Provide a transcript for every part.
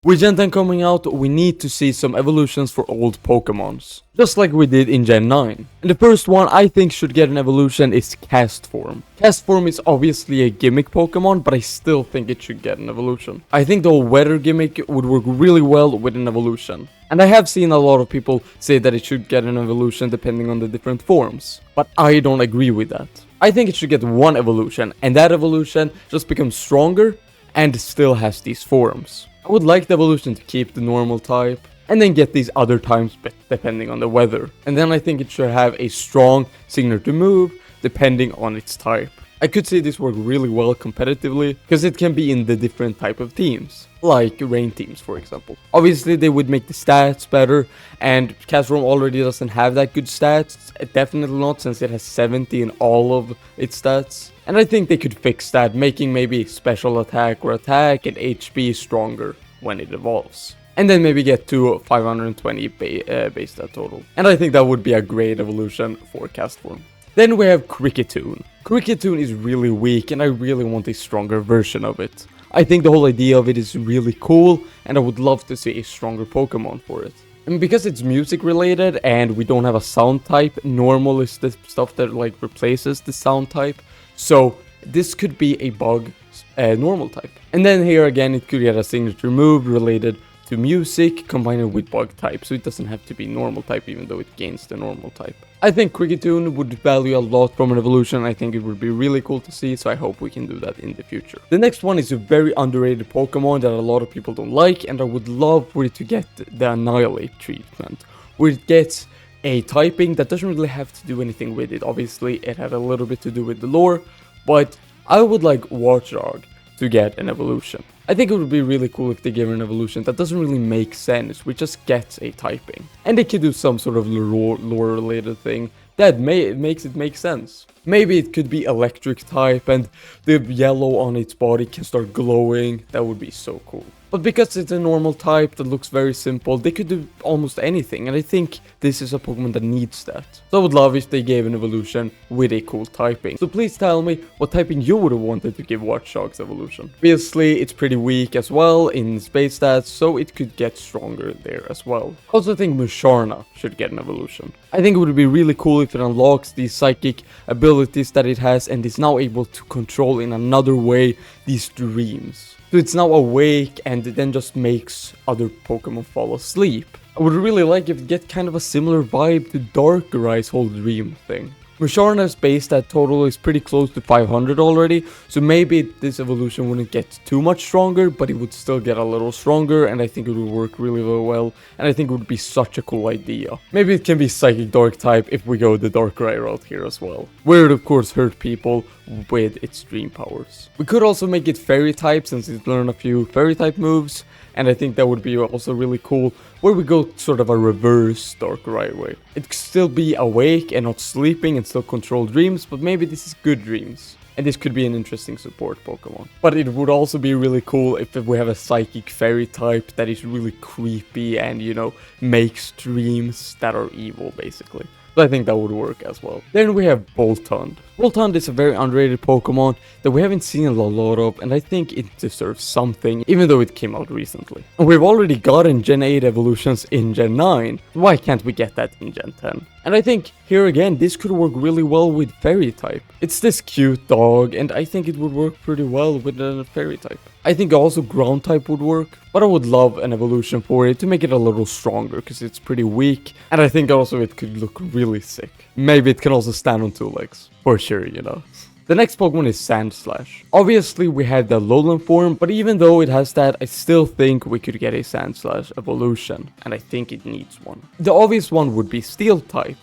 With Gen 10 coming out, we need to see some evolutions for old Pokemons, just like we did in Gen 9. And the first one I think should get an evolution is Castform. Castform is obviously a gimmick Pokemon, but I still think it should get an evolution. I think the weather gimmick would work really well with an evolution. And I have seen a lot of people say that it should get an evolution depending on the different forms, but I don't agree with that. I think it should get one evolution, and that evolution just becomes stronger and still has these forms. I would like the evolution to keep the normal type, and then get these other types depending on the weather. And then I think it should have a strong signature move depending on its type. I could see this work really well competitively, because it can be in the different type of teams, like rain teams for example. Obviously they would make the stats better, and Castform already doesn't have that good stats, definitely not since it has 70 in all of its stats. And I think they could fix that, making maybe special attack or attack and HP stronger when it evolves. And then maybe get to 520 base stat total. And I think that would be a great evolution for Castform. Then we have Kricketune. Kricketune is really weak and I really want a stronger version of it. I think the whole idea of it is really cool and I would love to see a stronger Pokemon for it. And because it's music related and we don't have a sound type, normal is the stuff that like replaces the sound type. So this could be a bug normal type. And then here again it could get a signature move related to music combined with bug type, so it doesn't have to be normal type even though it gains the normal type. I think Kricketune would value a lot from an evolution. I think it would be really cool to see, so I hope we can do that in the future. The next one is a very underrated Pokemon that a lot of people don't like, and I would love for it to get the Annihilate treatment, where it gets a typing that doesn't really have to do anything with it. Obviously it had a little bit to do with the lore, but I would like Watchog to get an evolution. I think it would be really cool if they gave an evolution that doesn't really make sense, which just gets a typing. And they could do some sort of lore related thing that makes it make sense. Maybe it could be electric type and the yellow on its body can start glowing. That would be so cool. But because it's a normal type that looks very simple, they could do almost anything, and I think this is a Pokemon that needs that. So I would love if they gave an evolution with a cool typing. So please tell me what typing you would have wanted to give Watchog's evolution. Obviously, it's pretty weak as well in space stats, so it could get stronger there as well. I also think Musharna should get an evolution. I think it would be really cool if it unlocks these psychic abilities that it has and is now able to control in another way these dreams. So it's now awake and it then just makes other Pokemon fall asleep. I would really like if it get kind of a similar vibe to Darkerai's whole dream thing. Musharna's base stat total is pretty close to 500 already, so maybe this evolution wouldn't get too much stronger, but it would still get a little stronger, and I think it would work really well, and I think it would be such a cool idea. Maybe it can be Psychic Dark type if we go the Darkrai route here as well, where it of course hurt people with its dream powers. We could also make it Fairy type since it learned a few Fairy type moves, and I think that would be also really cool, where we go sort of a reverse Darkrai way. It could still be awake and not sleeping and still control dreams, but maybe this is good dreams. And this could be an interesting support Pokemon. But it would also be really cool if we have a Psychic Fairy type that is really creepy and, you know, makes dreams that are evil basically. So I think that would work as well. Then we have Boltund. Boltund is a very underrated Pokemon that we haven't seen a lot of, and I think it deserves something, even though it came out recently. And we've already gotten Gen 8 evolutions in Gen 9, why can't we get that in Gen 10? And I think, here again, this could work really well with Fairy type. It's this cute dog, and I think it would work pretty well with a Fairy type. I think also Ground type would work, but I would love an evolution for it to make it a little stronger, because it's pretty weak, and I think also it could look really sick. Maybe it can also stand on 2 legs, for sure, you know. The next Pokemon is Sandslash. Obviously we had the lowland form, but even though it has that, I still think we could get a Sandslash evolution, and I think it needs one. The obvious one would be Steel type,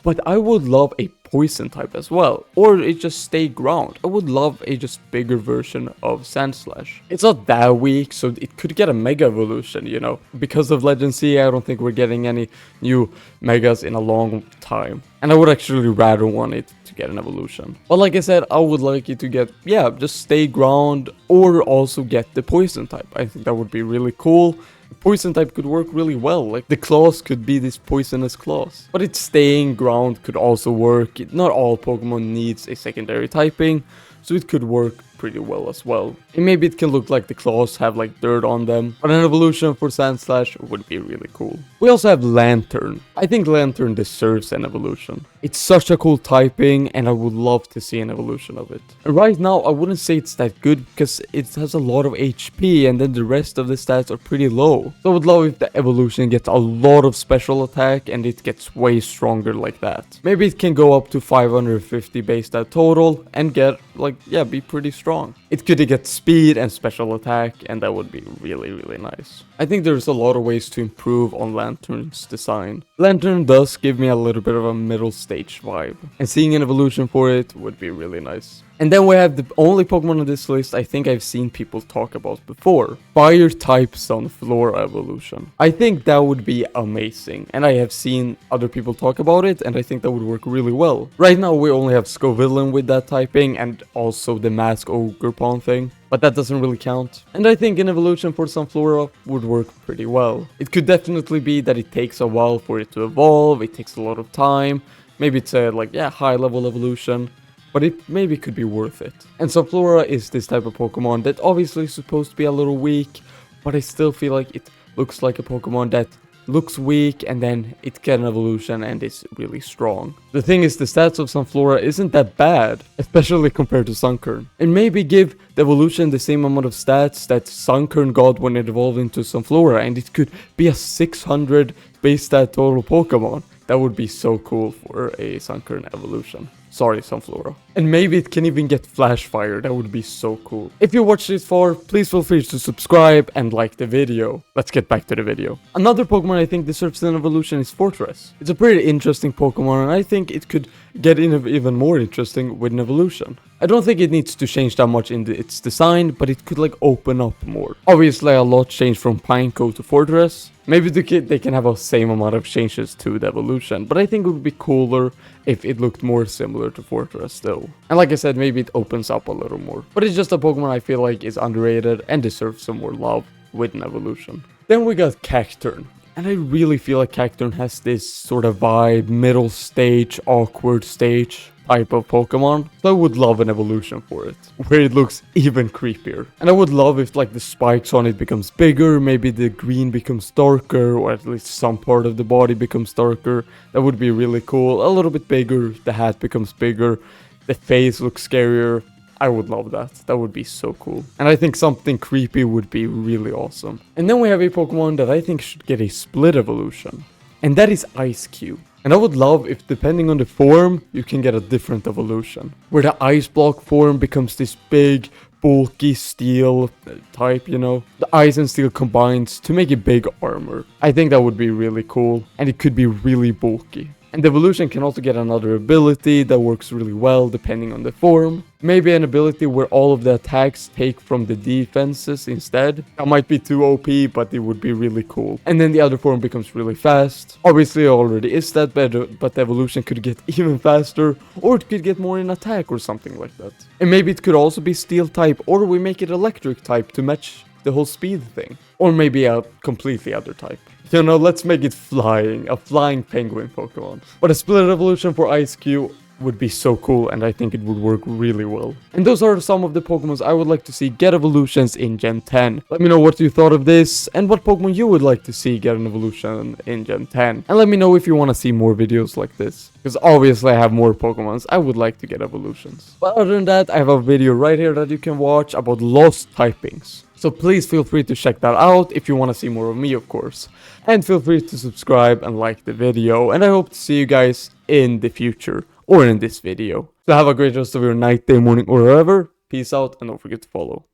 but I would love a Poison type as well, or it just stay ground. I would love a just bigger version of Sandslash. It's not that weak, so it could get a Mega evolution, you know. Because of Legend C, I don't think we're getting any new Megas in a long time. And I would actually rather want it to get an evolution. But like I said, I would like it to get, yeah, just stay ground, or also get the Poison type. I think that would be really cool. Poison type could work really well, like the claws could be this poisonous claws. But its staying ground could also work. Not all Pokemon needs a secondary typing, so it could work pretty well as well. And maybe it can look like the claws have like dirt on them, but an evolution for Sandslash would be really cool. We also have Lanturn. I think Lanturn deserves an evolution. It's such a cool typing, and I would love to see an evolution of it. And right now, I wouldn't say it's that good because it has a lot of HP, and then the rest of the stats are pretty low. So I would love if the evolution gets a lot of special attack and it gets way stronger like that. Maybe it can go up to 550 base stat total and get like, yeah, be pretty strong. It could get speed and special attack, and that would be really, really nice. I think there's a lot of ways to improve on Lanturn's design. Lanturn does give me a little bit of a middle stage vibe, and seeing an evolution for it would be really nice. And then we have the only Pokemon on this list I think I've seen people talk about before. Fire-type Sunflora evolution. I think that would be amazing, and I have seen other people talk about it, and I think that would work really well. Right now we only have Scovillain with that typing, and also the Mask Ogre Pawn thing, but that doesn't really count. And I think an evolution for Sunflora would work pretty well. It could definitely be that it takes a while for it to evolve, it takes a lot of time, maybe it's a like, yeah, high level evolution, but it maybe could be worth it. And Sunflora is this type of Pokemon that obviously is supposed to be a little weak, but I still feel like it looks like a Pokemon that looks weak and then it gets an evolution and is really strong. The thing is, the stats of Sunflora isn't that bad, especially compared to Sunkern. And maybe give the evolution the same amount of stats that Sunkern got when it evolved into Sunflora, and it could be a 600 base stat total Pokemon. That would be so cool for a Sunkern evolution. Sorry, Sunflora. And maybe it can even get Flash Fire, that would be so cool. If you watched this far, please feel free to subscribe and like the video. Let's get back to the video. Another Pokemon I think deserves an evolution is Forretress. It's a pretty interesting Pokemon, and I think it could get even more interesting with an evolution. I don't think it needs to change that much in its design, but it could like open up more. Obviously a lot changed from Pineco to Forretress. Maybe they can have a same amount of changes to the evolution, but I think it would be cooler if it looked more similar to Forretress still. And like I said, maybe it opens up a little more. But it's just a Pokemon I feel like is underrated and deserves some more love with an evolution. Then we got Cacturne. And I really feel like Cacturne has this sort of vibe, middle stage, awkward stage type of Pokemon. So I would love an evolution for it, where it looks even creepier. And I would love if like the spikes on it becomes bigger, maybe the green becomes darker, or at least some part of the body becomes darker. That would be really cool. A little bit bigger, the hat becomes bigger, the face looks scarier. I would love that. That would be so cool. And I think something creepy would be really awesome. And then we have a Pokemon that I think should get a split evolution. And that is Eiscue. And I would love if, depending on the form, you can get a different evolution. Where the Ice Block form becomes this big, bulky steel type, you know. The ice and steel combines to make a big armor. I think that would be really cool. And it could be really bulky. And the evolution can also get another ability that works really well depending on the form. Maybe an ability where all of the attacks take from the defenses instead. That might be too OP, but it would be really cool. And then the other form becomes really fast. Obviously it already is that better, but the evolution could get even faster, or it could get more in attack or something like that. And maybe it could also be steel type, or we make it electric type to match the whole speed thing. Or maybe a completely other type. You know, let's make it flying, a flying penguin Pokemon. But a split evolution for Eiscue would be so cool, and I think it would work really well. And those are some of the Pokemons I would like to see get evolutions in Gen 10. Let me know what you thought of this, and what Pokemon you would like to see get an evolution in Gen 10. And let me know if you want to see more videos like this, because obviously I have more Pokemons I would like to get evolutions. But other than that, I have a video right here that you can watch about lost typings. So please feel free to check that out if you want to see more of me, of course. And feel free to subscribe and like the video. And I hope to see you guys in the future, or in this video. So have a great rest of your night, day, morning, or wherever. Peace out, and don't forget to follow.